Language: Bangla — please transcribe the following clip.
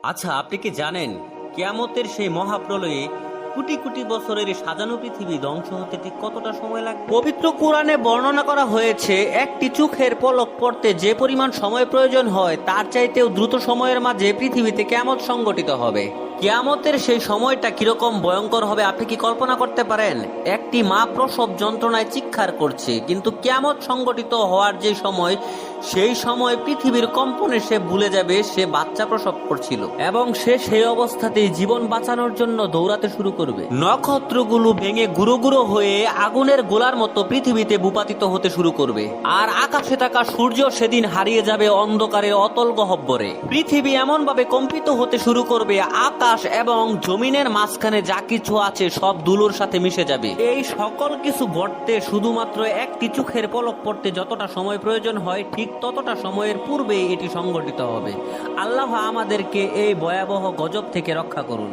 আচ্ছা, আপনি কি জানেন কিয়ামতের সেই মহাপ্রলয়ে কোটি কোটি বছরের এই সাজানো পৃথিবী ধ্বংস হতে ঠিক কতটা সময় লাগবে? পবিত্র কোরআনে বর্ণনা করা হয়েছে একটি চোখের পলক পড়তে যে পরিমাণ সময় প্রয়োজন হয় তার চাইতেও দ্রুত সময়ের মাঝে পৃথিবীতে কিয়ামত সংঘটিত হবে। কিয়ামতের সেই সময়টা কিরকম ভয়ঙ্কর হবে আপনি কি কল্পনা করতে পারেন? একটি মা প্রসব যন্ত্রণায় চিৎকার করছে, কিন্তু কিয়ামত সংঘটিত হওয়ার যে সময়, সেই সময় পৃথিবীর কম্পনে সে ভুলে যাবে সে বাচ্চা প্রসব করছিল এবং সে সেই অবস্থাতেই জীবন বাঁচানোর জন্য দৌড়াতে শুরু করবে। নক্ষত্রগুলো ভেঙে গুঁড়ো গুঁড়ো হয়ে আগুনের গোলার মতো পৃথিবীতে ভূপাতিত হতে শুরু করবে, আর আকাশে থাকা সূর্য সেদিন হারিয়ে যাবে অন্ধকারে অতল গহ্বরে। পৃথিবী এমন ভাবে কম্পিত হতে শুরু করবে, আকাশ এবং জমিনের মাঝখানে যা কিছু আছে সব ধুলোর সাথে মিশে যাবে। এই সকল কিছু ঘটতে শুধুমাত্র একটি চোখের পলক পড়তে যতটা সময় প্রয়োজন হয়, ঠিক ততটা সময়ের পূর্বেই এটি সংঘটিত হবে। আল্লাহ আমাদেরকে এই ভয়াবহ গজব থেকে রক্ষা করুন।